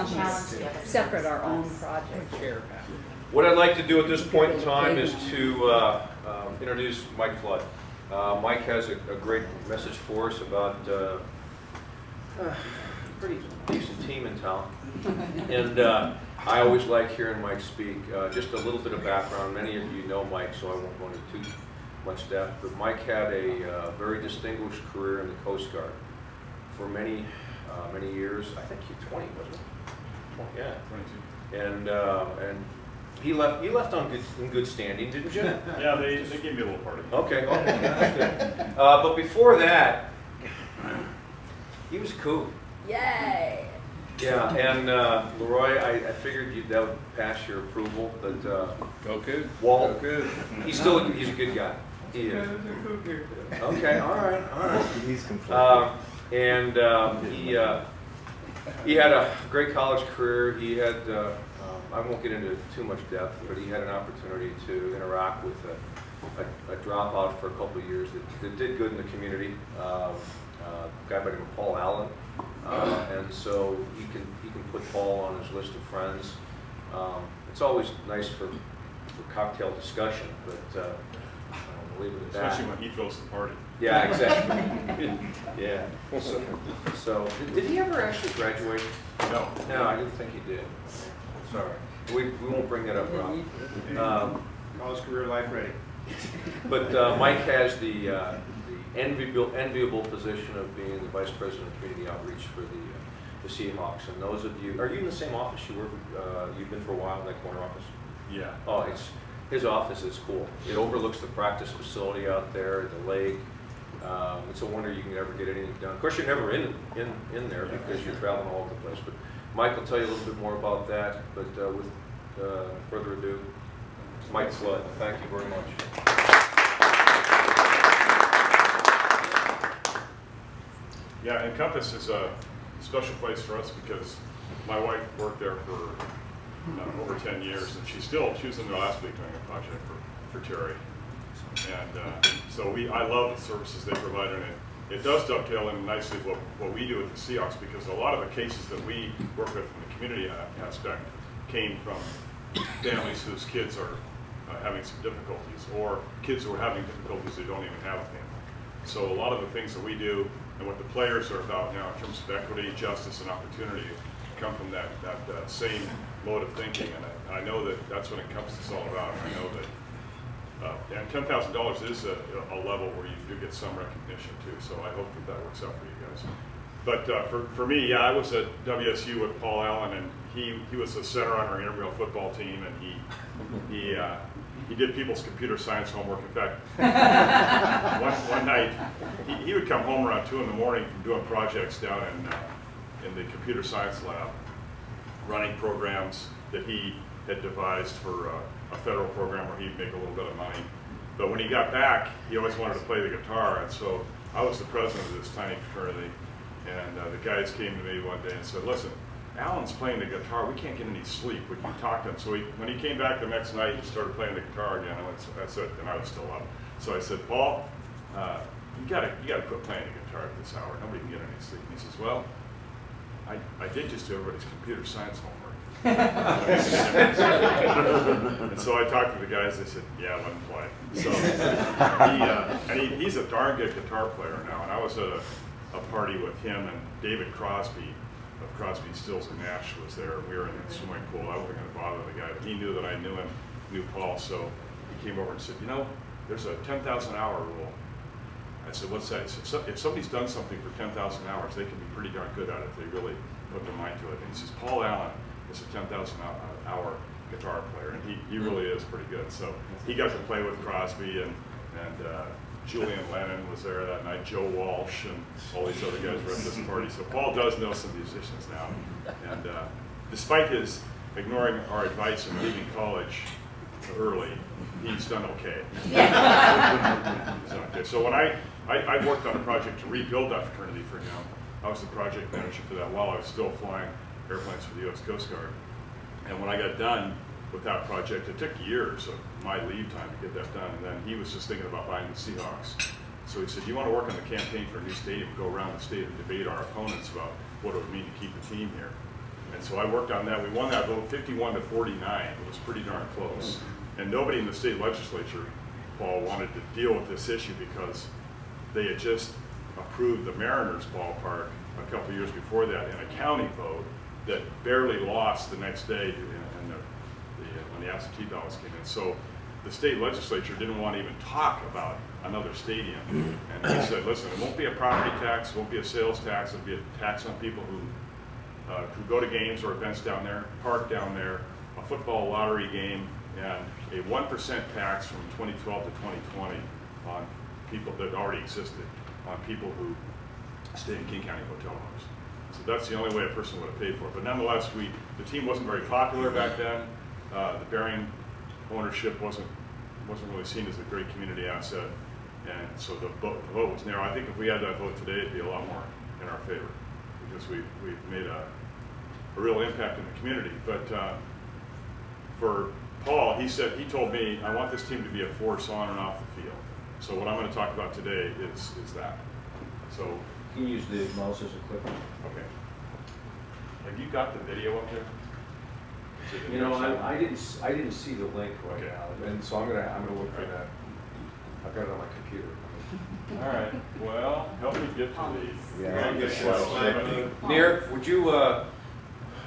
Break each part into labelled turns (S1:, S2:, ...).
S1: something separate, our own project.
S2: What I'd like to do at this point in time is to introduce Mike Flood. Mike has a great message for us about a pretty decent team in town. And I always like hearing Mike speak. Just a little bit of background. Many of you know Mike, so I won't go into too much depth. But Mike had a very distinguished career in the Coast Guard for many years. I think he's 20, wasn't he? 20, yeah, 22. And he left in good standing, didn't you?
S3: Yeah, they gave me a little party.
S2: Okay, that's good. But before that, he was cool.
S1: Yay!
S2: Yeah, and Leroy, I figured that would pass your approval, but
S4: Okay.
S2: Walt,
S4: Okay.
S2: he's a good guy. He is. Okay, all right.
S5: He's complaining.
S2: He had a great college career. He had, I won't get into too much depth, but he had an opportunity to interact with a dropout for a couple of years that did good in the community. A guy by the name of Paul Allen. And so he can put Paul on his list of friends. It's always nice for cocktail discussion, but we'll leave it at that.
S3: Especially when he throws the party.
S2: Yeah, exactly. Yeah. So did he ever actually graduate?
S3: No.
S2: No, I didn't think he did. Sorry. We won't bring that up, Rob.
S5: College career life ready.
S2: But Mike has the enviable position of being the Vice President of Community Outreach for the Seahawks. And those of you, are you in the same office you were? You've been for a while in that corner office?
S3: Yeah.
S2: Oh, his office is cool. It overlooks the practice facility out there, the lake. It's a wonder you can ever get anything done. Of course, you're never in there because you're traveling all over the place. But Mike will tell you a little bit more about that. But with further ado, Mike Flood. Thank you very much.
S3: Yeah, and Compass is a special place for us because my wife worked there for over 10 years, and she was in there last week doing a project for Terry. And so I love the services they provide, and it does dovetail in nicely what we do with the Seahawks, because a lot of the cases that we work with in the community aspect came from families whose kids are having some difficulties, or kids who are having difficulties who don't even have a family. So a lot of the things that we do and what the players are about now in terms of equity, justice, and opportunity come from that same mode of thinking, and I know that's what Encompass is all about. And I know that and $10,000 is a level where you do get some recognition too, so I hope that works out for you guys. But for me, yeah, I was at WSU with Paul Allen, and he was a center on our intramural football team, and he did people's computer science homework. In fact, one night he would come home around 2 in the morning from doing projects down in the computer science lab, running programs that he had devised for a federal program where he'd make a little bit of money. But when he got back, he always wanted to play the guitar, and so I was the president of this tiny fraternity, and the guys came to me one day and said, "Listen, Alan's playing the guitar. We can't get any sleep. Would you talk to him?" So when he came back the next night, he started playing the guitar again. I said, and I was still up. So I said, "Paul, you gotta quit playing the guitar at this hour. Nobody can get any sleep." And he says, "Well, I did just do everybody's computer science homework." And so I talked to the guys. They said, "Yeah, let him play." So he's a darn good guitar player now. And I was at a party with him and David Crosby of Crosby, Stills and Nash was there. We were in the swimming pool. I wasn't going to bother the guy, but he knew that I knew him, knew Paul. So he came over and said, "You know, there's a 10,000 hour rule." I said, "What's that?" He said, "If somebody's done something for 10,000 hours, they can be pretty darn good at it if they really put their mind to it." And he says, "Paul Allen is a 10,000 hour guitar player," and he really is pretty good. So he got to play with Crosby, and Julian Lennon was there that night, Joe Walsh, and all these other guys were at this party. So Paul does know some musicians now, and despite his ignoring our advice and leaving college early, he's done okay. He's done okay. So when I worked on a project to rebuild that fraternity for him, I was the project manager for that while I was still flying airplanes for the U.S. Coast Guard. And when I got done with that project, it took years of my leave time to get that done. And then he was just thinking about buying the Seahawks. So he said, "You want to work on the campaign for a new stadium, go around the state and debate our opponents about what it would mean to keep the team here." And so I worked on that. We won that vote 51-49. It was pretty darn close. And nobody in the state legislature, Paul, wanted to deal with this issue because they had just approved the Mariners ballpark a couple of years before that in a county vote that barely lost the next day when the absentee ballots came in. So the state legislature didn't want to even talk about another stadium. And he said, listen, it won't be a property tax, it won't be a sales tax, it'll be a tax on people who go to games or events down there, park down there, a football lottery game, and a 1% tax from 2012 to 2020 on people that already existed, on people who stay in King County hotel rooms. So that's the only way a person would have paid for it. But nonetheless, the team wasn't very popular back then. The Berrien ownership wasn't really seen as a great community asset, and so the vote was narrow. I think if we had that vote today, it'd be a lot more in our favor because we've made a real impact in the community. But for Paul, he told me, I want this team to be a force on and off the field. So what I'm going to talk about today is that. So
S5: Can you use the mouse as a clicker?
S3: okay. Have you got the video up there? Is it in
S4: You know,
S3: there?
S4: I didn't see the link right
S3: Okay.
S4: now, and so I'm gonna look for
S3: Right.
S4: that. I've got it on my computer.
S3: All right. Well, help me get to the.
S4: Yeah.
S3: Get to
S2: Near, would you,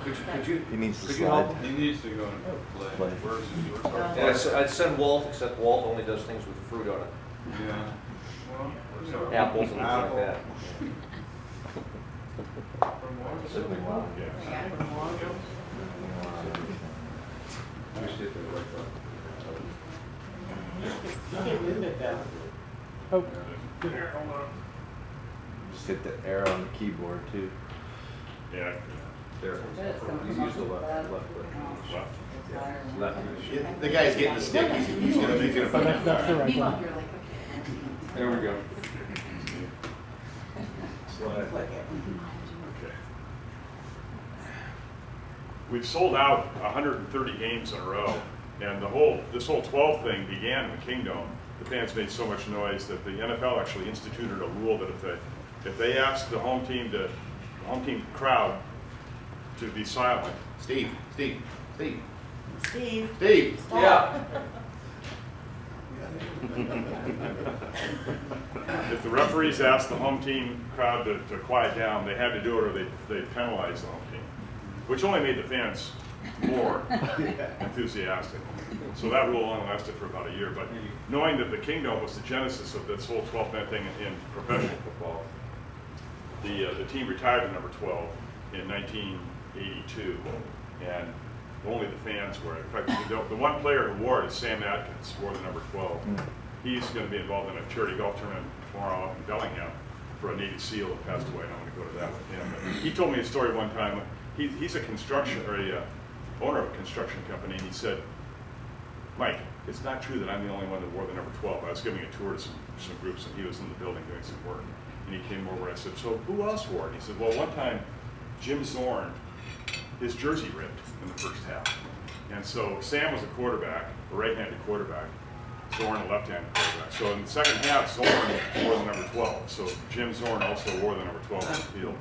S2: could you,
S6: He needs to
S2: could you help?
S6: slide.
S7: He needs to go and play.
S6: Play.
S2: Yeah, I'd send Walt, except Walt only does things with fruit on it.
S7: Yeah. Well,
S2: Apples and things like that.
S4: Certainly not.
S3: Yeah.
S4: Just hit the right button.
S6: Just hit the arrow on the keyboard too.
S3: Yeah.
S4: There. You use the left button.
S3: Left.
S4: Left.
S5: Yeah, the guy's getting the stick, he's gonna make it a.
S4: There we go. Slide.
S3: Okay. We've sold out 130 games in a row, and this whole 12 thing began in the Kingdom. The fans made so much noise that the NFL actually instituted a rule that if they asked the home team crowd to be silent.
S5: Steve.
S2: Yeah.
S3: If the referees asked the home team crowd to quiet down, they had to do it or they penalized the home team, which only made the fans more enthusiastic. So that rule only lasted for about a year. But knowing that the Kingdom was the genesis of this whole 12-man thing in professional football, the team retired at number 12 in 1982, and only the fans wore it. In fact, the one player who wore it is Sam Atkins, wore the number 12. He's going to be involved in a charity golf tournament tomorrow up in Bellingham for a Navy SEAL that passed away, and I'm going to go to that with him. But he told me a story one time. He's a owner of a construction company, and he said, Mike, it's not true that I'm the only one that wore the number 12. I was giving a tour to some groups, and he was in the building doing some work. And he came over, and I said, so who else wore it? He said, well, one time, Jim Zorn, his jersey ripped in the first half. And so Sam was a quarterback, a right-handed quarterback, Zorn a left-handed quarterback. So in the second half, Zorn wore the number 12. So Jim Zorn also wore the number 12 on the field.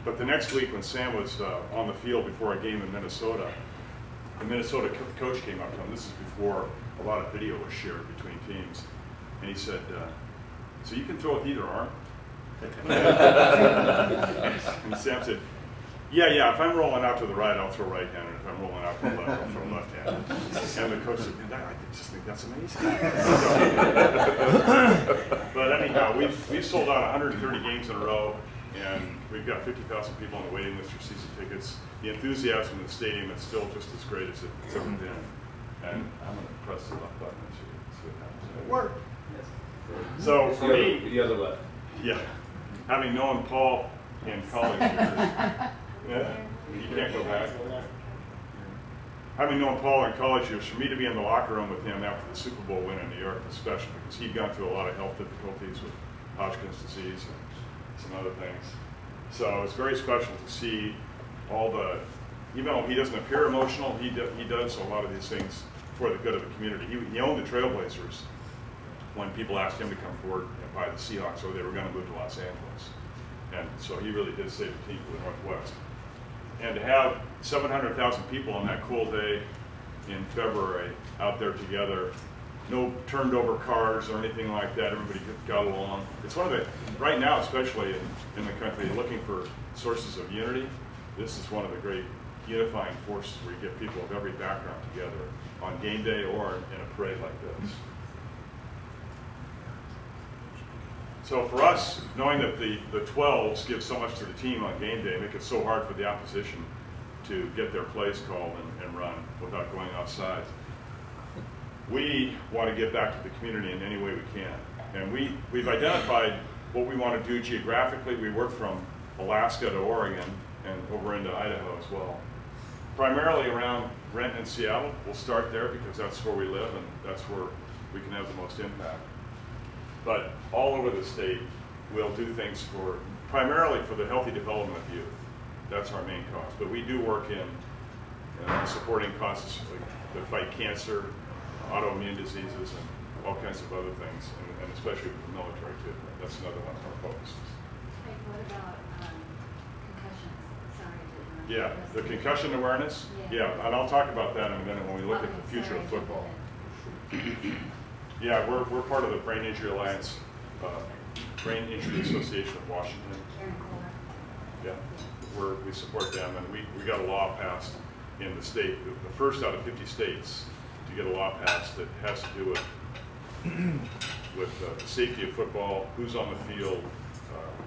S3: But the next week when Sam was on the field before a game in Minnesota, the Minnesota coach came up to him. This is before a lot of video was shared between teams. And he said, so you can throw with either arm? And Sam said, yeah, if I'm rolling out to the right, I'll throw right-handed. If I'm rolling out to the left, I'll throw left-handed. And the coach said, I just think that's amazing. But anyhow, we've sold out 130 games in a row, and we've got 50,000 people on the waiting list for season tickets. The enthusiasm in the stadium is still just as great as it's ever been. And I'm going to press the left button and see what happens. It worked. So for me,
S4: The other left.
S3: yeah, having known Paul in college years, yeah, you can't go back. Having known Paul in college years, for me to be in the locker room with him after the Super Bowl win in New York was special because he'd gone through a lot of health difficulties with Hodgkin's disease and some other things. So it's very special to see all the, even though he doesn't appear emotional, he does a lot of these things for the good of the community. He owned the Trailblazers when people asked him to come forward and buy the Seahawks, or they were going to move to Los Angeles. And so he really did save the team for the Northwest. And to have 700,000 people on that cool day in February out there together, no turned over cars or anything like that, everybody got along. It's one of the, right now especially in the country, looking for sources of unity, this is one of the great unifying forces where you get people of every background together on game day or in a parade like this. So for us, knowing that the 12s give so much to the team on game day, make it so hard for the opposition to get their plays called and run without going outside, we want to give back to the community in any way we can. And we've identified what we want to do geographically. We work from Alaska to Oregon and over into Idaho as well. Primarily around Renton and Seattle. We'll start there because that's where we live and that's where we can have the most impact. But all over the state, we'll do things primarily for the healthy development of youth. That's our main cause. But we do work in supporting causes that fight cancer, autoimmune diseases, and all kinds of other things, and especially with the military too. That's another one of our focuses.
S8: Hey, what about concussions? Sorry to
S3: Yeah, the concussion awareness. Yeah, and I'll talk about that in a minute when we look at the future of football. Yeah, we're part of the Brain Injury Alliance, Brain Injury Association of Washington. Yeah, we support them, and we got a law passed in the state, the first out of 50 states to get a law passed that has to do with the safety of football, who's on the field,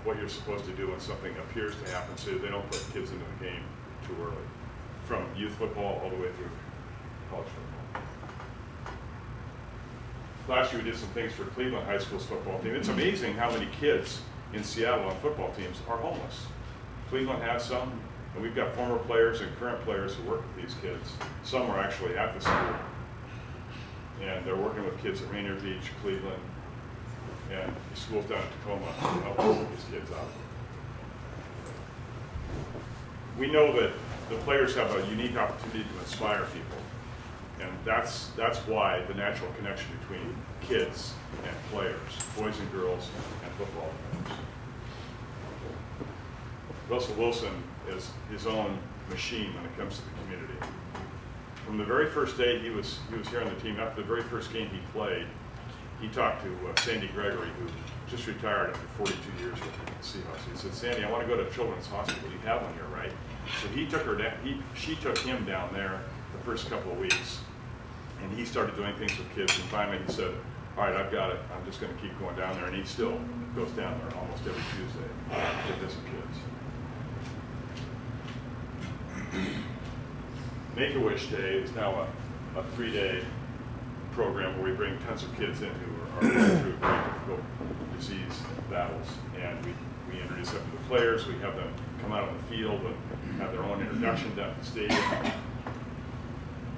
S3: what you're supposed to do when something appears to happen, so they don't put kids into the game too early, from youth football all the way through college football. Last year we did some things for Cleveland High School's football team. It's amazing how many kids in Seattle on football teams are homeless. Cleveland has some, and we've got former players and current players who work with these kids. Some are actually at the school, and they're working with kids at Rainier Beach, Cleveland, and the schools down in Tacoma to help these kids out. We know that the players have a unique opportunity to inspire people. And that's why the natural connection between kids and players, boys and girls, and football players. Russell Wilson is his own machine when it comes to the community. From the very first day he was here on the team, after the very first game he played, he talked to Sandy Gregory, who just retired after 42 years with the Seahawks. He said, "Sandy, I want to go to Children's Hospital. You have one here, right?" So she took him down there the first couple of weeks. And he started doing things with kids, and finally he said, "All right, I've got it. I'm just going to keep going down there." And he still goes down there almost every Tuesday to visit kids. Make-A-Wish Day is now a 3-day program where we bring tons of kids in who are going through very difficult disease battles. And we introduce them to the players. We have them come out on the field and have their own introduction down at the stadium.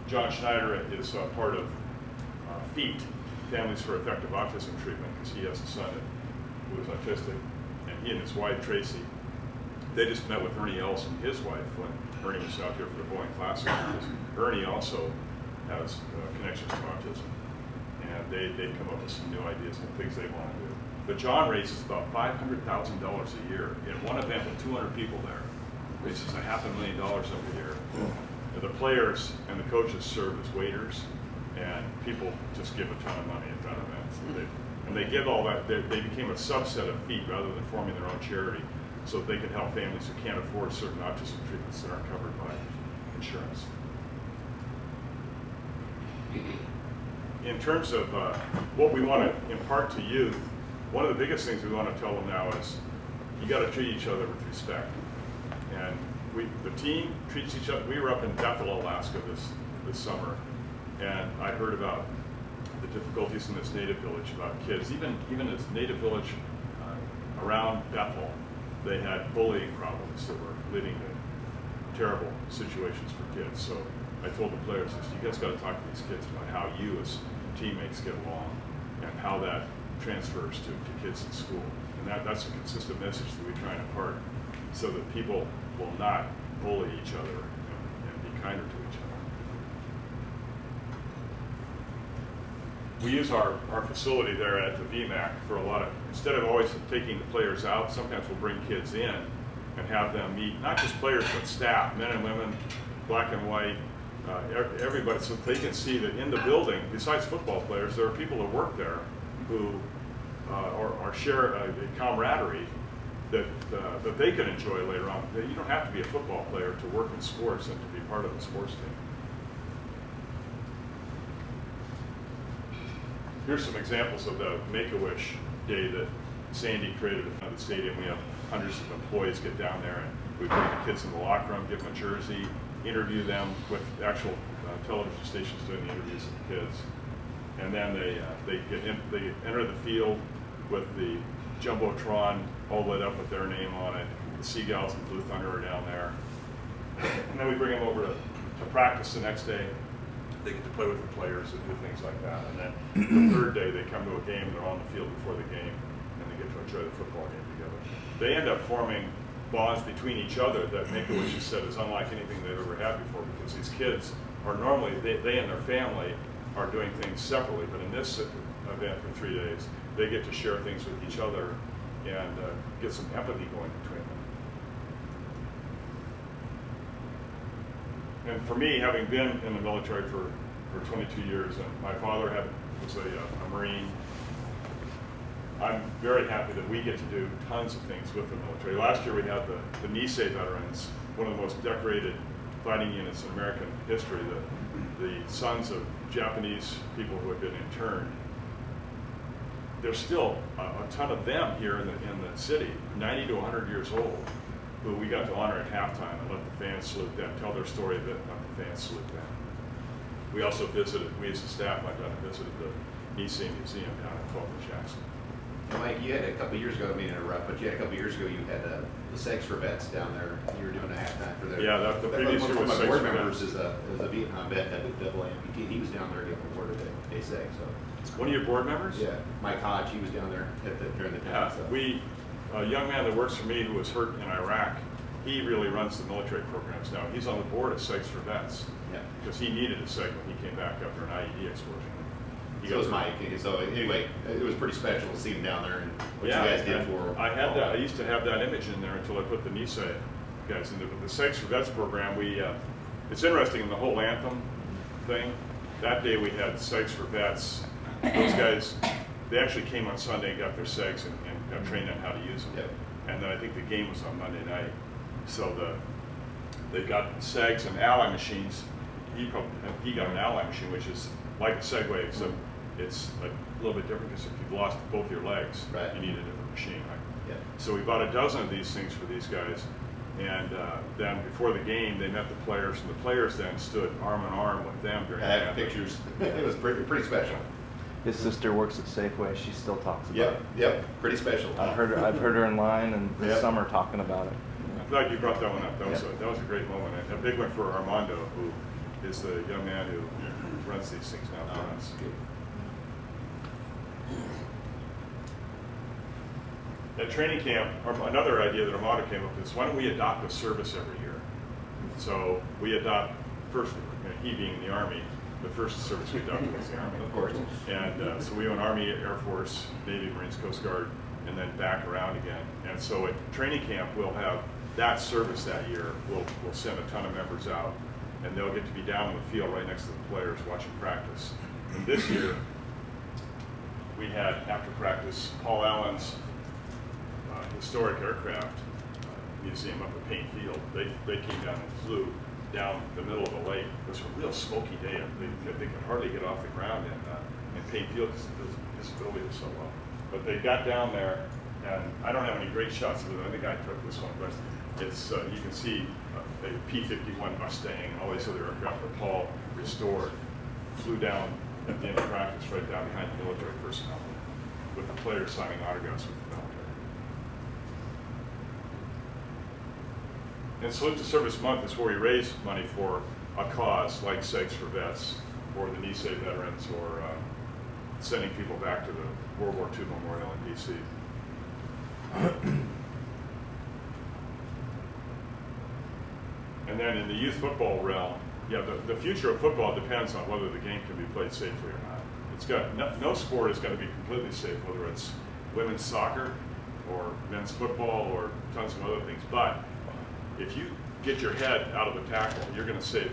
S3: John Schneider is part of FEAT, Families for Effective Autism Treatment, because he has a son who is autistic, and he and his wife, Tracy, they just met with Ernie Elson, his wife, when Ernie was out here for the Boeing Classic, because Ernie also has connections to autism, and they come up with some new ideas and things they want to do. But John raises about $500,000 a year in one event with 200 people there, raises $500,000 every year. The players and the coaches serve as waiters, and people just give a ton of money at that event. And they give all that, they became a subset of FEAT rather than forming their own charity, so that they can help families who can't afford certain autism treatments that aren't covered by insurance. In terms of what we want to impart to youth, one of the biggest things we want to tell them now is you got to treat each other with respect. And the team treats each other. We were up in Bethel, Alaska this summer, and I heard about the difficulties in this native village about kids. Even this native village around Bethel, they had bullying problems that were leading to terrible situations for kids. So I told the players, you guys got to talk to these kids about how you as teammates get along and how that transfers to kids in school. And that's a consistent message that we try and impart, so that people will not bully each other and be kinder to each other. We use our facility there at the VMAC for a lot of, instead of always taking the players out, sometimes we'll bring kids in and have them meet not just players but staff, men and women, black and white, everybody, so they can see that in the building, besides football players, there are people that work there who are share a camaraderie that they can enjoy later on. You don't have to be a football player to work in sports and to be part of the sports team. Here's some examples of the Make-A-Wish Day that Sandy created in front of the stadium. We have hundreds of employees get down there, and we bring the kids in the locker room, give them a jersey, interview them with actual television stations doing the interviews of the kids. And then they enter the field with the Jumbotron all lit up with their name on it. The Seagulls and Blue Thunder are down there. And then we bring them over to practice the next day. They get to play with the players and do things like that. And then the third day they come to a game and they're on the field before the game and they get to enjoy the football game together. They end up forming bonds between each other that Make-A-Wish has said is unlike anything they've ever had before, because these kids are normally, they and their family are doing things separately, but in this event for 3 days, they get to share things with each other and get some empathy going between them. And for me, having been in the military for 22 years, and my father was a Marine, I'm very happy that we get to do tons of things with the military. Last year we had the Nisei veterans, one of the most decorated fighting units in American history, the sons of Japanese people who had been interned. There's still a ton of them here in the city, 90 to 100 years old, who we got to honor at halftime and let the fans salute them, tell their story a bit about the fans salute them. We also visited, we as a staff went down and visited the Nisei Museum down at 12th and Jackson.
S5: Mike, you had a couple of years ago, I mean to interrupt, but you had a couple of years ago, you had the Segs for Vets down there. You were doing a halftime for their.
S3: Yeah, the previous year was
S5: one of my
S3: Segs
S5: board
S3: for
S5: members
S3: Vets.
S5: is a Vietnam vet, double amputee. He was down there getting awarded a Seg. So.
S3: One of your board members?
S5: Yeah, Mike Hodge. He was down there during the time.
S3: Yeah,
S5: So.
S3: a young man that works for me who was hurt in Iraq, he really runs the military programs now. He's on the board of Segs for Vets.
S5: Yeah.
S3: Because he needed a Seg when he came back after an IED explosion.
S5: So was Mike. So anyway, it was pretty special to see him down there and what you guys did for.
S3: I had that. I used to have that image in there until I put the Nisei guys in there. But the Segs for Vets program, it's interesting in the whole anthem thing. That day we had Segs for Vets. Those guys, they actually came on Sunday and got their Segs and got trained on how to use them.
S5: Yep.
S3: And then I think the game was on Monday night. So they've got Segs and ally machines. He got an ally machine, which is like a Segway, except it's a little bit different because if you've lost both your legs,
S5: right,
S3: you need a different machine, right?
S5: Yeah.
S3: So we bought a dozen of these things for these guys, and then before the game, they met the players, and the players then stood arm in arm with them during
S5: I
S3: the
S5: have
S3: game.
S5: pictures. It was pretty special.
S6: His sister works at Safeway. She still talks about it.
S5: Yep, pretty special.
S6: I've heard her in line and this summer talking about it.
S3: I'm glad you brought that one up. That was a great moment, and a big one for Armando, who is the young man who runs these things now for us. At training camp, another idea that Armando came up with is, why don't we adopt a service every year? So we adopt, first, he being in the Army, the first service we adopted was the Army.
S5: Of course.
S3: And so we went Army, Air Force, Navy, Marines, Coast Guard, and then back around again. And so at training camp, we'll have that service that year. We'll send a ton of members out, and they'll get to be down in the field right next to the players watching practice. And this year, we had, after practice, Paul Allen's historic aircraft museum up at Payne Field. They came down and flew down the middle of the lake. It was a real smoky day. They could hardly get off the ground in Payne Field because the visibility was so low. But they got down there, and I don't have any great shots of it. I think I took this one, but it's you can see a P-51 Mustang and all these other aircraft that Paul restored flew down at the end of practice right down behind the military personnel with the players signing autographs with the military. And Salute to Service Month is where we raise money for a cause like Segs for Vets or the Nisei veterans or sending people back to the World War II Memorial in D.C. And then in the youth football realm, the future of football depends on whether the game can be played safely or not. It's got no sport is going to be completely safe, whether it's women's soccer or men's football or tons of other things. But if you get your head out of the tackle, you're going to save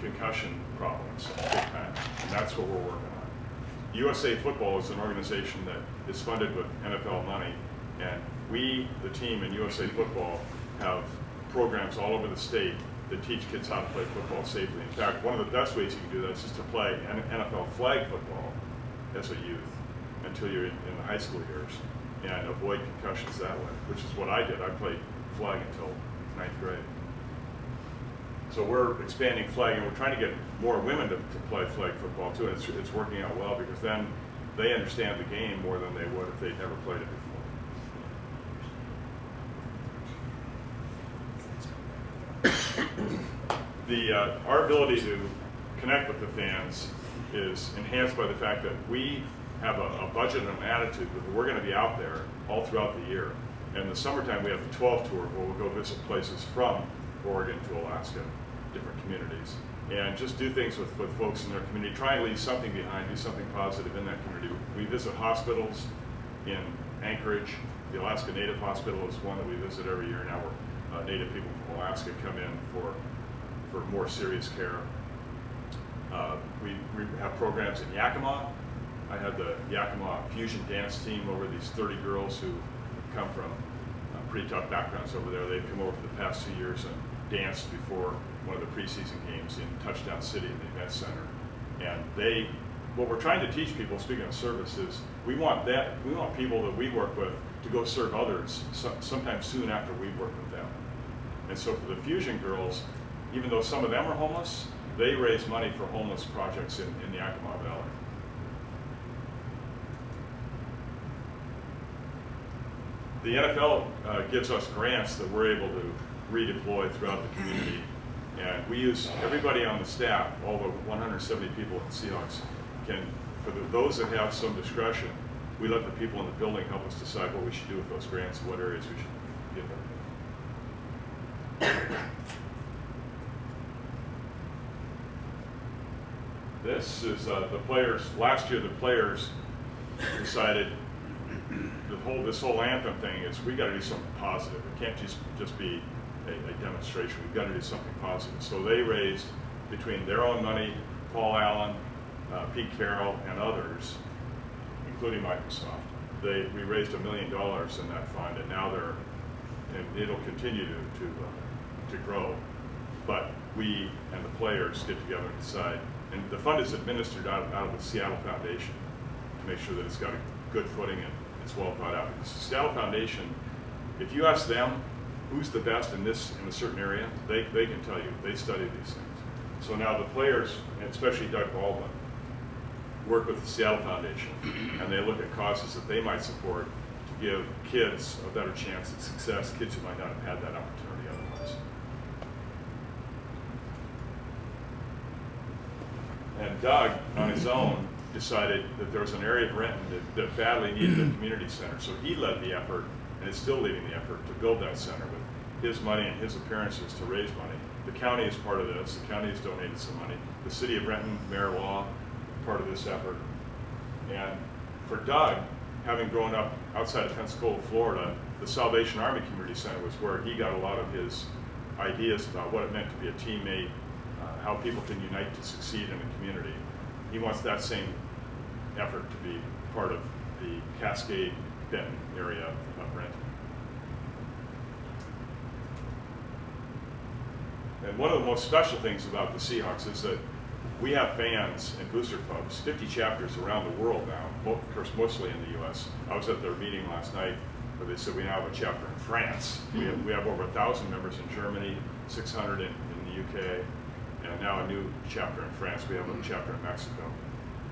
S3: concussion problems big time. And that's what we're working on. USA Football is an organization that is funded with NFL money, and we, the team in USA Football, have programs all over the state that teach kids how to play football safely. In fact, one of the best ways you can do that is just to play NFL flag football as a youth until you're in the high school years and avoid concussions that way, which is what I did. I played flag until 9th grade. So we're expanding flag, and we're trying to get more women to play flag football too. And it's working out well because then they understand the game more than they would if they'd never played it before. Our ability to connect with the fans is enhanced by the fact that we have a budget and an attitude that we're going to be out there all throughout the year. And in the summertime, we have the 12 tour where we'll go visit places from Oregon to Alaska, different communities, and just do things with folks in their community, try and leave something behind, do something positive in that community. We visit hospitals in Anchorage. The Alaska Native Hospital is one that we visit every year now, where Native people from Alaska come in for more serious care. We have programs in Yakima. I had the Yakima fusion dance team over, these 30 girls who come from pretty tough backgrounds over there. They've come over for the past 2 years and danced before one of the preseason games in Touchdown City in the event center. And what we're trying to teach people, speaking of service, is we want people that we work with to go serve others sometime soon after we work with them. And so for the fusion girls, even though some of them are homeless, they raise money for homeless projects in the Yakima Valley. The NFL gives us grants that we're able to redeploy throughout the community. And we use everybody on the staff, all the 170 people at the Seahawks, for those that have some discretion, we let the people in the building help us decide what we should do with those grants and what areas we should give them. This is the players. Last year, the players decided this whole anthem thing is we got to do something positive. It can't just be a demonstration. We've got to do something positive. So they raised, between their own money, Paul Allen, Pete Carroll, and others, including Microsoft, we raised $1 million in that fund, and now it'll continue to grow. But we and the players get together and decide. And the fund is administered out of the Seattle Foundation to make sure that it's got a good footing and it's well thought out. Because the Seattle Foundation, if you ask them who's the best in a certain area, they can tell you. They study these things. So now the players, and especially Doug Baldwin, work with the Seattle Foundation, and they look at causes that they might support to give kids a better chance at success, kids who might not have had that opportunity otherwise. And Doug, on his own, decided that there was an area of Renton that badly needed a community center. So he led the effort, and is still leading the effort, to build that center with his money and his appearances to raise money. The county is part of this. The county has donated some money. The city of Renton, Mayor Law, part of this effort. And for Doug, having grown up outside of Pensacola, Florida, the Salvation Army Community Center was where he got a lot of his ideas about what it meant to be a teammate, how people can unite to succeed in a community. He wants that same effort to be part of the Cascade Benton area of Renton. And one of the most special things about the Seahawks is that we have fans and booster clubs, 50 chapters around the world now, of course mostly in the US. I was at their meeting last night where they said we now have a chapter in France. We have over 1,000 members in Germany, 600 in the UK, and now a new chapter in France. We have a chapter in Mexico.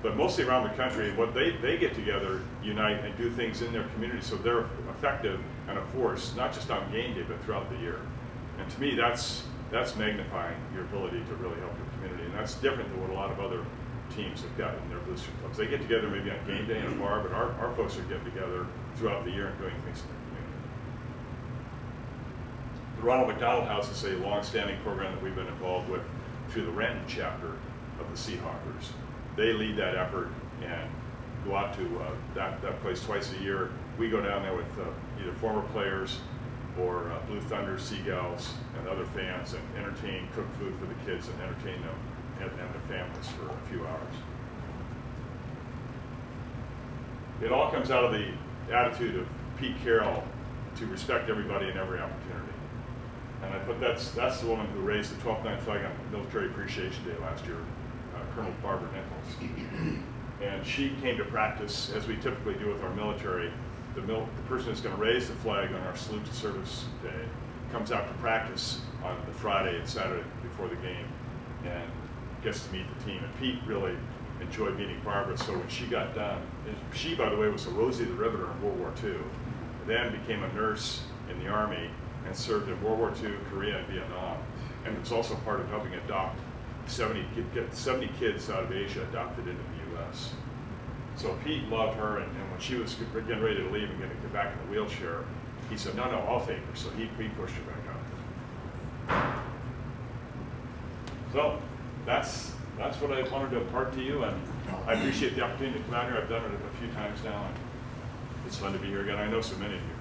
S3: But mostly around the country, what they get together, unite, and do things in their community so they're effective and a force, not just on game day, but throughout the year. And to me, that's magnifying your ability to really help your community. And that's different than what a lot of other teams have got in their booster clubs. They get together maybe on game day in a bar, but our folks are getting together throughout the year and doing things in their community. The Ronald McDonald House is a long-standing program that we've been involved with through the Renton chapter of the Seahawkers. They lead that effort and go out to that place twice a year we go down there with either former players or Blue Thunder, Seagulls, and other fans, and entertain, cook food for the kids, and entertain them and their families for a few hours. It all comes out of the attitude of Pete Carroll to respect everybody and every opportunity. And I put that's the woman who raised the 12th night flag on Military Appreciation Day last year, Colonel Barbara Nichols. And she came to practice, as we typically do with our military. The person who's going to raise the flag on our Salute to Service Day comes out to practice on the Friday and Saturday before the game and gets to meet the team. And Pete really enjoyed meeting Barbara, so when she got done, and she, by the way, was a Rosie the Riveter in World War II, then became a nurse in the Army and served in World War II, Korea, and Vietnam, and was also part of helping adopt 70 kids out of Asia adopted into the U.S. So Pete loved her, and when she was getting ready to leave and get back in the wheelchair, he said, no, I'll take her. So he pushed her back out. So that's what I wanted to impart to you, and I appreciate the opportunity to come out here. I've done it a few times now, and it's fun to be here again. I know so many of you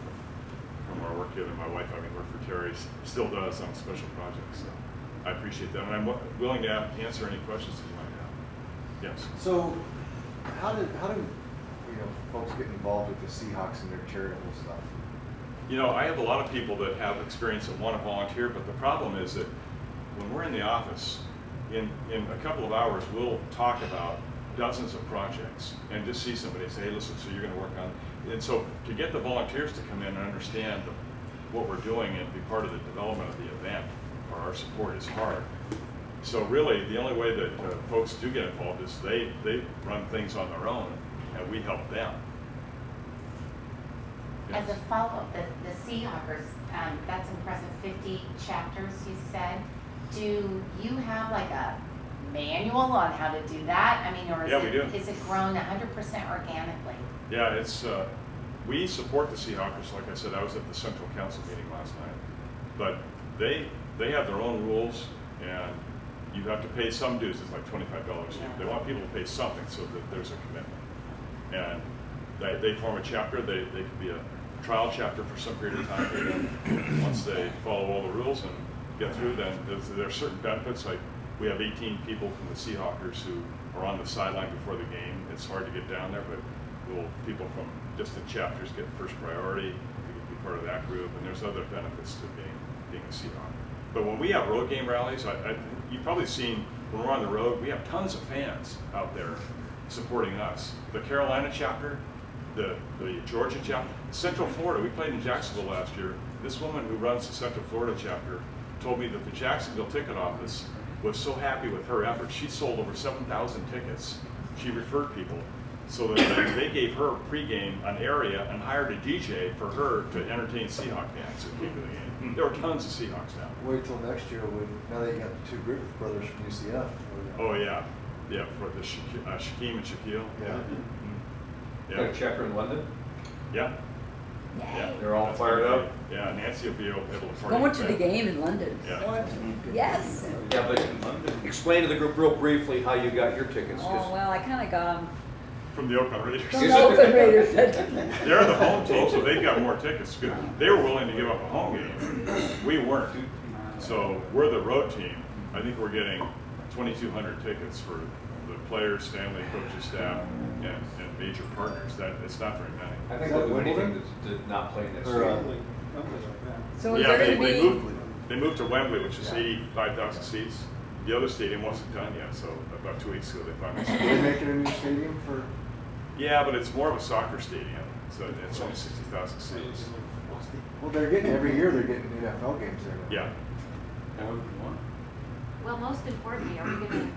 S3: from our work together. My wife, having worked for Terry, still does on special projects. So I appreciate that, and I'm willing to answer any questions that you might have. Yes.
S9: So, how do folks get involved with the Seahawks and their charitable stuff?
S3: I have a lot of people that have experience and want to volunteer, but the problem is that when we're in the office, in a couple of hours, we'll talk about dozens of projects and just see somebody and say, hey, listen, so you're going to work on, and so to get the volunteers to come in and understand what we're doing and be part of the development of the event or our support is hard. So really, the only way that folks do get involved is they run things on their own, and we help them. Yes.
S10: As a follow-up, the Seahawkers, that's impressive, 50 chapters you said. Do you have like a manual on how to do that? I mean, or is it grown 100% organically?
S3: Yeah, it's we support the Seahawkers. Like I said, I was at the Central Council meeting last night, but they have their own rules, and you have to pay some dues. It's like $25. They want people to pay something so that there's a commitment, and they form a chapter. They could be a trial chapter for some period of time. And once they follow all the rules and get through, then there are certain benefits. Like we have 18 people from the Seahawkers who are on the sideline before the game. It's hard to get down there, but people from distant chapters get first priority. You can be part of that group, and there's other benefits to being a Seahawk. But when we have road game rallies, you've probably seen when we're on the road, we have tons of fans out there supporting us. The Carolina chapter, the Georgia chapter, Central Florida. We played in Jacksonville last year. This woman who runs the Central Florida chapter told me that the Jacksonville ticket office was so happy with her efforts. She sold over 7,000 tickets. She referred people. So that they gave her pregame an area and hired a DJ for her to entertain Seahawk fans who came to the game. There were tons of Seahawks now.
S9: Wait till next year now that you got the two Griffith brothers from UCF.
S3: Oh yeah, for the Shaquem and Shaquille.
S9: Yeah.
S3: Mm-hmm.
S4: Got a chapter in London?
S3: Yeah. Yeah.
S4: They're all fired up?
S3: Yeah, Nancy will be able to party.
S1: Going to the game in London.
S3: Yeah.
S1: Yes.
S4: Yeah, but explain to the group real briefly how you got your tickets.
S1: Oh, well, I kind of got them
S3: From the Oakland Raiders.
S1: from the Oakland Raiders.
S3: They're the home team, so they've got more tickets. They were willing to give up a home game. We weren't. So we're the road team. I think we're getting 2,200 tickets for the players, family, coaches, staff, and major partners. It's not very many.
S4: I think they'll do anything to not play in that stadium.
S1: So is
S3: Yeah,
S1: there going to be?
S3: they moved to Wembley, which is 85,000 seats. The other stadium wasn't done yet, so about 2 weeks ago they finally
S9: Are
S3: started.
S9: they making a new stadium for?
S3: Yeah, but it's more of a soccer stadium, so it's only 60,000 seats.
S9: Well, every year they're getting NFL games there now.
S3: Yeah.
S8: Well, most importantly, are we gonna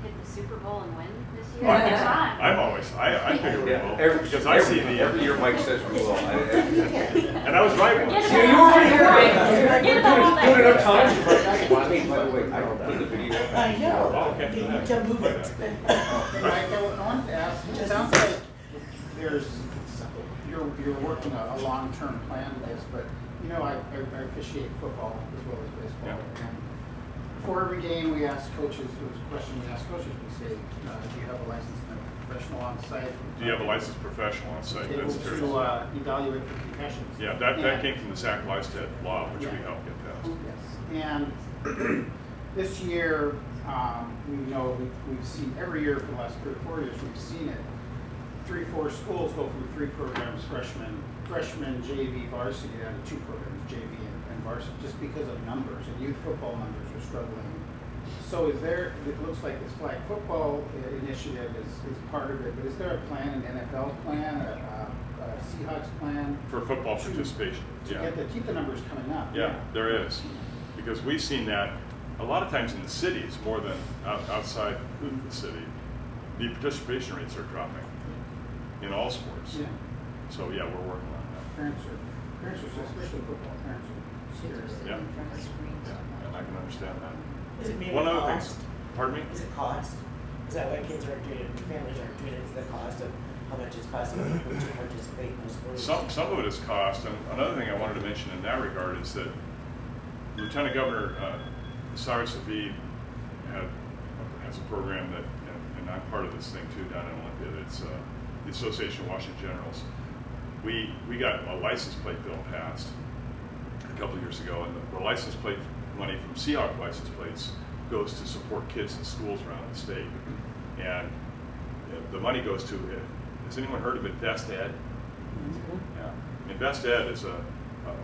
S8: hit the Super Bowl and win this year?
S3: Well,
S8: Come on.
S3: I figure we will,
S4: Every,
S3: because I see the,
S4: every year Mike says we will.
S3: and I was right once.
S8: Forget about it. Forget about
S4: Put it up
S8: all
S4: times.
S8: that.
S4: By the way, I don't put the video up.
S11: I know.
S3: Oh, okay.
S11: You need to move it.
S12: Mike, I wanted to ask, it sounds like you're working a long-term plan to this, but I officiate football as well as baseball.
S3: Yeah.
S12: And before every game, we ask coaches, it was a question we ask coaches, we say, do you have a license professional on site.
S3: Do you have a licensed professional on site?
S12: Able
S3: That's terrible.
S12: to evaluate for concussions.
S3: Yeah, that
S12: And-
S3: came from the Zach Lysted law, which we
S12: Yeah.
S3: helped get passed.
S12: Yes, and this year, we know we've seen every year for the last 3 or 4 years, we've seen it. 3, 4 schools go from 3 programs, freshman, JV, varsity, down to 2 programs, JV and varsity, just because of numbers, and youth football numbers are struggling. So is there, it looks like this flag football initiative is part of it, but is there a plan, an NFL plan, a Seahawks plan?
S3: For football participation,
S12: To
S3: yeah.
S12: keep the numbers coming up?
S3: Yeah, there is. Because we've seen that a lot of times in the cities more than outside the city. The participation rates are dropping in all sports.
S12: Yeah.
S3: So yeah, we're working on that.
S12: Parents are, especially football, parents are scared.
S3: Yeah. Yeah, and I can understand that.
S11: Is it maybe
S3: One other
S11: cost?
S3: thing, pardon me?
S11: Is it cost? Is that why kids aren't doing it, families aren't doing it, is the cost of how much it's costing people to participate in those sports?
S3: Some of it is cost, and another thing I wanted to mention in that regard is that Lieutenant Governor Cyrus Aviv has a program that, and I'm part of this thing too down in Olympia. It's the Association of Washington Generals. We got a license plate bill passed a couple of years ago, and the license plate money from Seahawk license plates goes to support kids in schools around the state, and the money goes to. Has anyone heard of Invest Ed? Yeah, Invest Ed is a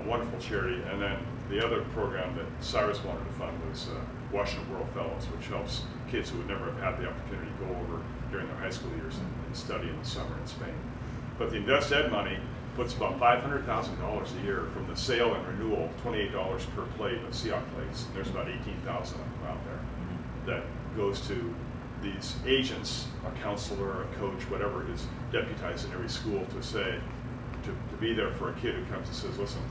S3: wonderful charity, and then the other program that Cyrus wanted to fund was Washington World Fellows, which helps kids who would never have had the opportunity to go over during their high school years and study in the summer in Spain. But the Invest Ed money puts about $500,000 a year from the sale and renewal, $28 per plate of Seahawk plates. There's about 18,000 of them out there that goes to these agents, a counselor, a coach, whatever it is, deputized in every school to say, to be there for a kid who comes and says, listen,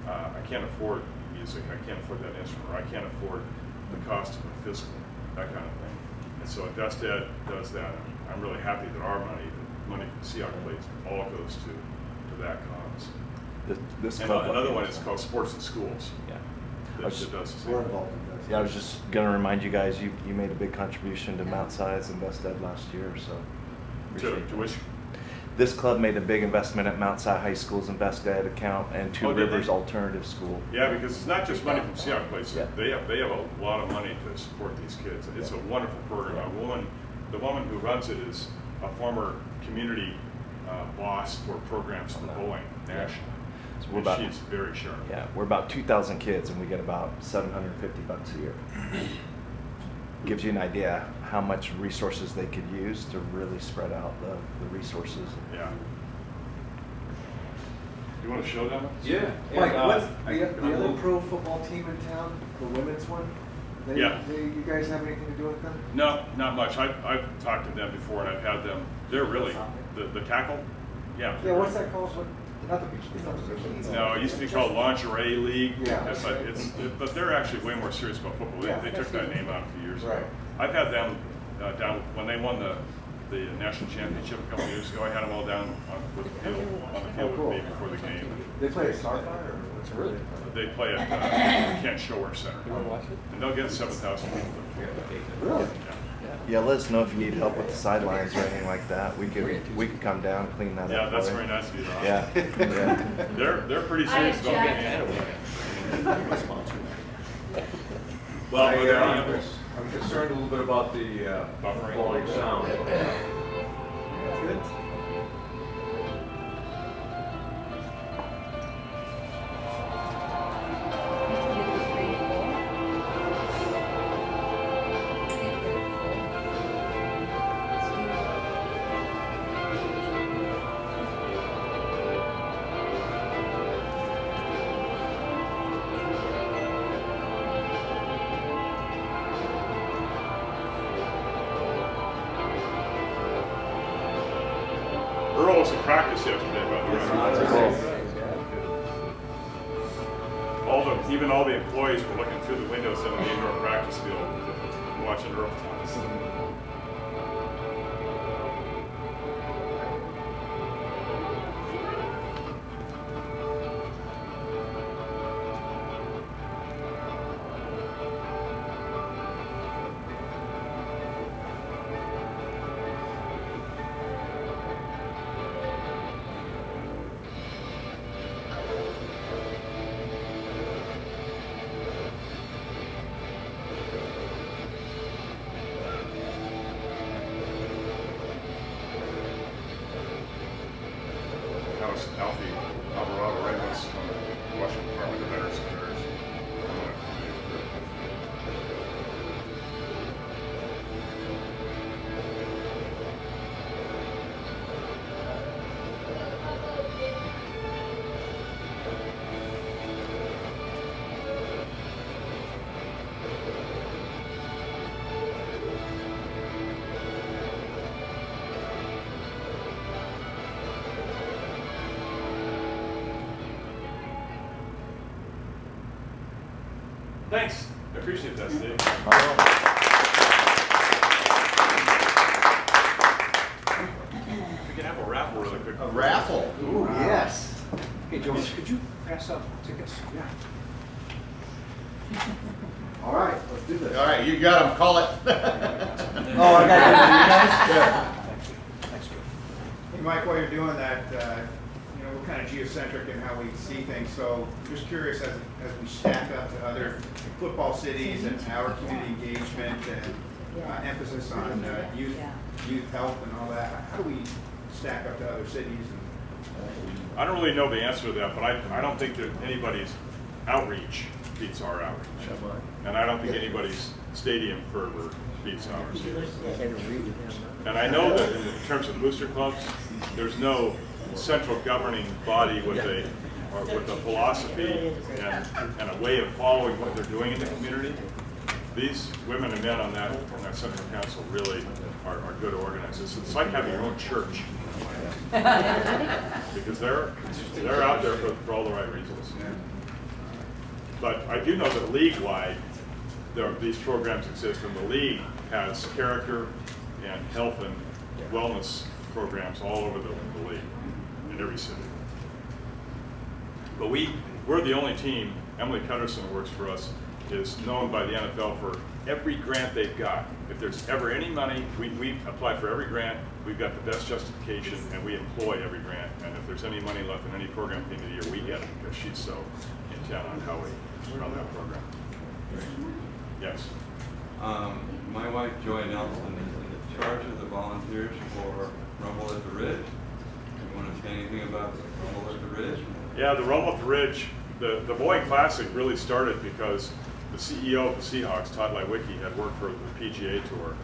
S3: I can't afford music, I can't afford that instrument, or I can't afford the cost of a physical, that kind of thing. And so Invest Ed does that. I'm really happy that our money, the money from Seahawk plates, all goes to that cause.
S6: This
S3: And
S6: club,
S3: another one is called Sports in Schools.
S6: Yeah.
S3: That does the same
S9: We're
S3: thing.
S9: involved in this.
S6: Yeah, I was just gonna remind you guys, you made a big contribution to Mount Side's Invest Ed last year, so. appreciate
S3: To
S6: that.
S3: which,
S6: This club made a big investment at Mount Si High School's Invest Ed account and Two
S3: Oh, did they?
S6: Rivers Alternative School.
S3: yeah, because it's not just money from Seahawk plates.
S6: Yeah.
S3: They have a lot of money to support these kids. It's a wonderful program. The woman who runs it is a former community boss for programs for bowling nationally.
S6: So we're
S3: And
S6: about,
S3: she's very sharp.
S6: yeah, we're about 2,000 kids and we get about $750 a year. Gives you an idea how much resources they could use to really spread out the resources.
S3: Yeah. You want to show them?
S2: Yeah.
S9: Mike, what's
S2: I-
S9: the
S2: I'm
S9: other
S2: moved.
S9: pro football team in town, the women's one?
S3: Yeah.
S9: You guys have anything to do with them?
S3: No, not much. I've talked to them before, and I've had them. They're really the tackle. Yeah.
S9: Yeah, what's that called? Not the beach, it's not the beach.
S3: No, it used to be called Lingerie League.
S9: Yeah.
S3: But they're actually way more serious about football.
S9: Yeah.
S3: They took that name out a few years ago.
S9: Right.
S3: I've had them down when they won the national championship a couple of years ago. I had them all down on the field
S9: cool.
S3: with me before the game.
S9: They play at Starfire or what's it really?
S3: They play at Kent Shower Center, and they'll get 7,000 people.
S9: Really?
S6: Yeah, let us know if you need help with the sidelines or anything like that. We could come down, clean that
S3: Yeah,
S6: up.
S3: that's
S6: for
S3: very
S6: you.
S3: nice of you. Rob.
S6: Yeah, yeah.
S3: They're pretty serious about getting in. Well, are there any others?
S4: I'm concerned a little bit about the quality of sound.
S9: Good.
S3: Earl was in practice yesterday, by the way. Even all the employees were looking through the windows in the indoor practice field, watching Earl Thomas. was Alfie Alvarado Ramos from the Washington Department of Veterans Affairs. Thanks. I appreciate that, Steve. If we can have a raffle really quick.
S5: A raffle?
S9: Ooh, yes.
S12: Hey, George, could you pass out tickets? Yeah.
S9: All right, let's do this.
S5: All right, you got them, call it.
S9: Oh, I got it. Yeah.
S12: Thanks, George.
S13: Hey, Mike, while you're doing that, we're kind of geocentric in how we see things, so I'm just curious as we stack up to other football cities and our community engagement and emphasis on youth health and all that, how do we stack up to other cities?
S3: I don't really know the answer to that, but I don't think that anybody's outreach beats our outreach. And I don't think anybody's stadium fervor beats ours either. And I know that in terms of booster clubs, there's no central governing body with a philosophy and a way of following what they're doing in the community. These women and men on that central council really are good organizers. It's like having your own church. Because they're out there for all the right reasons. But I do know that league-wide, these programs exist, and the league has character and health and wellness programs all over the league, in every city. But we're the only team. Emily Cutterson works for us, is known by the NFL for every grant they've got. If there's ever any money, we apply for every grant. We've got the best justification, and we employ every grant. And if there's any money left in any program at the end of the year, we get it because she's so intent on how we run that program. Yes.
S7: My wife, Joy Nelson, is in charge of the volunteers for Rumble at the Ridge. You want to say anything about Rumble at the Ridge?
S3: Yeah, the Rumble at the Ridge, the Boeing Classic really started because the CEO of the Seahawks, Todd Lewicki, had worked for the PGA Tour.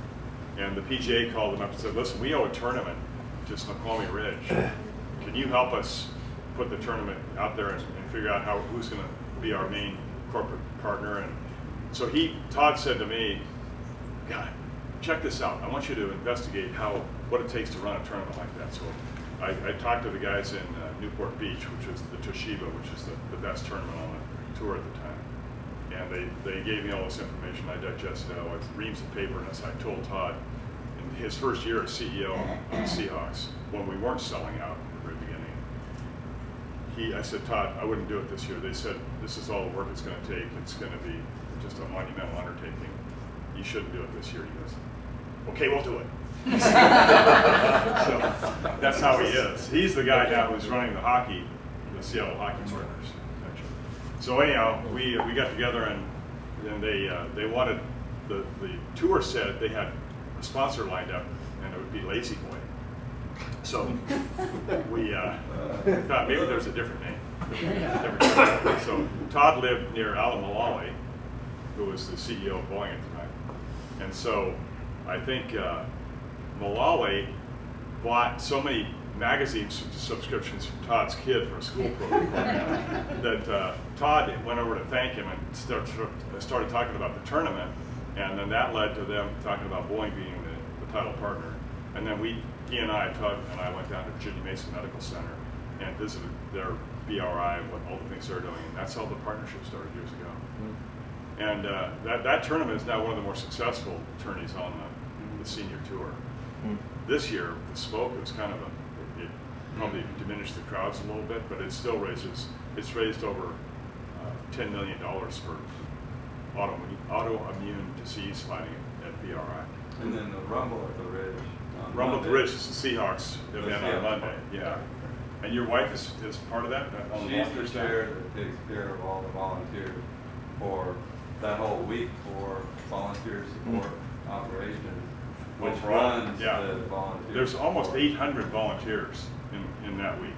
S3: And the PGA called him up and said, listen, we owe a tournament to Snoqualmie Ridge. Can you help us put the tournament out there and figure out who's going to be our main corporate partner? And so Todd said to me, God, check this out. I want you to investigate what it takes to run a tournament like that. So I talked to the guys in Newport Beach, which is the Toshiba, which is the best tournament on the tour at the time. And they gave me all this information. I digested it with reams of paper, and as I told Todd, in his first year as CEO of the Seahawks, when we weren't selling out at the very beginning, I said, Todd, I wouldn't do it this year. They said, this is all the work it's going to take. It's going to be just a monumental undertaking. You shouldn't do it this year. He goes, okay, we'll do it. So that's how he is. He's the guy now who's running the Seattle Hockey Partners. So anyhow, we got together and they wanted, the tour said they had a sponsor lined up and it would be Lazy Boy. So we thought maybe there's a different name. So Todd lived near Alan Mulally, who was the CEO of Boeing at the time. And so I think Mulally bought so many magazine subscriptions from Todd's kid for a school program that Todd went over to thank him and started talking about the tournament, and then that led to them talking about Boeing being the title partner. And then Todd and I went down to Virginia Mason Medical Center and visited their BRI and what all the things they're doing, and that's how the partnership started years ago. And that tournament is now one of the more successful tourneys on the senior tour. This year, the smoke was kind of it probably diminished the crowds a little bit, but it still it's raised over $10 million for autoimmune disease fighting at BRI.
S7: And then the Rumble at the Ridge.
S3: Rumble at the Ridge is the Seahawks event on Monday. Yeah. And your wife is part of that?
S7: She's the chair that takes care of all the volunteers for that whole week for volunteer support operations, which runs the volunteers.
S3: There's almost 800 volunteers in that week.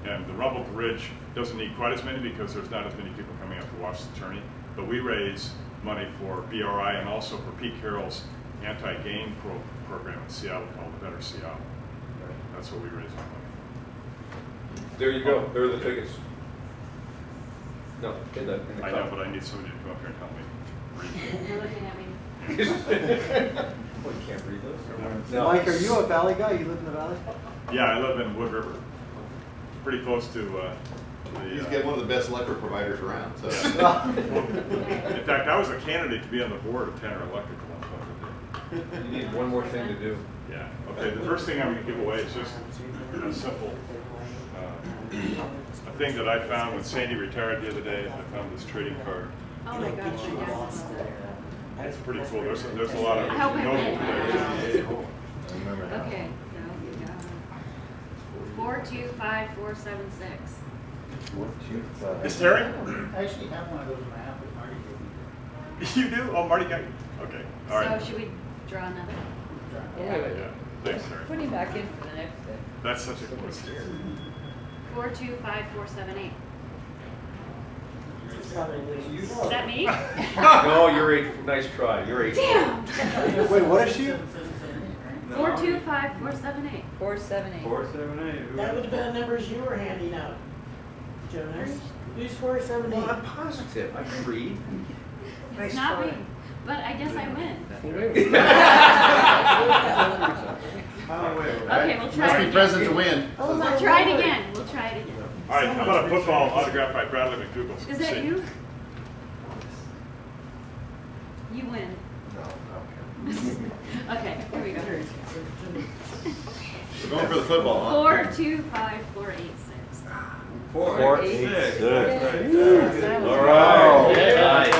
S3: And the Rumble at the Ridge doesn't need quite as many because there's not as many people coming up to watch the tourney. But we raise money for BRI and also for Pete Carroll's anti-gang program in Seattle called the Better Seattle. That's what we raise our money for.
S2: There you go. There are the tickets. No, in the
S3: I know, but I need somebody to come up here and help me read.
S8: You're looking at me.
S2: Well, you can't read those. No.
S9: Mike, are you a valley guy? You live in the valley?
S3: Yeah, I live in Wood River, pretty close to
S5: He's got one of the best electric providers around, so.
S3: Yeah. In fact, I was a candidate to be on the board of Tanner Electric at one point.
S2: You need one more thing to do.
S3: Yeah, okay, the first thing I'm going to give away is just a simple a thing that I found when Sandy retired the other day. I found this trading card.
S8: Oh my gosh, I got this.
S3: It's pretty cool. There's a lot of
S8: I hope I
S3: notable
S8: win.
S3: players.
S8: Okay, so we got 425476.
S3: Is Terry?
S12: I actually have one of those in my app with Marty gave me.
S3: You do? Oh, Marty got you. Okay, all right.
S8: So should we draw another?
S1: Yeah.
S3: Yeah, thanks, Terry.
S1: Put him back in for the next bit.
S3: That's such a cool story.
S8: 425478.
S11: Probably.
S8: Is that me?
S2: No, you're 8. Nice try. You're 8.
S8: Damn!
S9: Wait, what is she?
S8: 425478.
S1: 478.
S7: 478.
S11: That would have been the numbers you were handing out, Jonas. Who's 478?
S2: Well, I'm positive. I can read.
S8: It's not me, but I guess I win.
S5: Oh, wait.
S8: Okay, we'll try
S5: Must
S8: it
S5: be
S8: again.
S5: present to win.
S11: Oh, my
S8: We'll try it
S11: Lord.
S8: again. We'll try it again.
S3: All right, how about a football autographed by Bradley McDougall?
S8: Is that you? You win. Okay, here we go.
S5: We're going for the football, huh?
S8: 425486.
S7: 486.
S2: All right.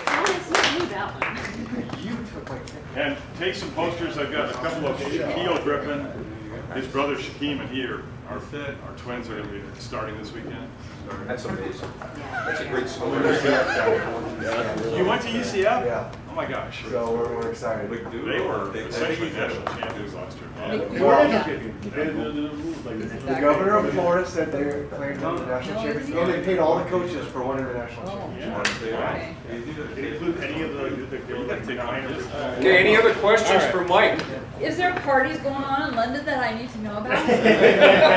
S8: Jonas, you knew that one.
S3: And take some posters. I've got a couple of Shaquille Griffin, his brother Shaquem, and he are twins are going to be starting this weekend.
S2: That's amazing. That's a great story.
S3: You went to UCF?
S9: Yeah.
S3: Oh my gosh.
S9: So we're excited.
S3: They were essentially national champions last year.
S9: The governor of Florida said they claimed the national championship, and they paid all the coaches for one international championship.
S3: Yeah. Include any of
S2: Okay, any other questions for Mike?
S1: Is there parties going on in London that I need to know about?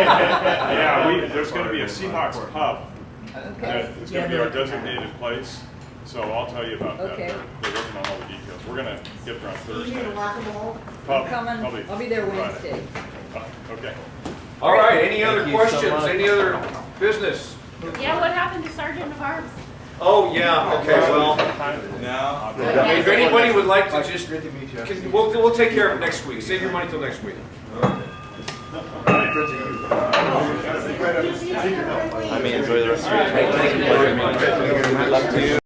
S3: Yeah, there's going to be a Seahawks pub.
S1: Okay.
S3: It's going to be our designated place. So I'll tell you about that.
S1: Okay.
S3: They're working on all the details. We're going to get there on Thursday.
S1: I'm coming. I'll be there Wednesday.
S3: Okay.
S2: All right, any other questions? Any other business?
S8: Yeah, what happened to Sergeant of Arms?
S2: Oh, yeah, okay, well,
S7: Now,
S2: if anybody would like to just,
S9: Great to meet you.
S2: we'll take care of it next week. Save your money till next week.
S6: I may enjoy the rest of your day. Thank you. Good luck to you.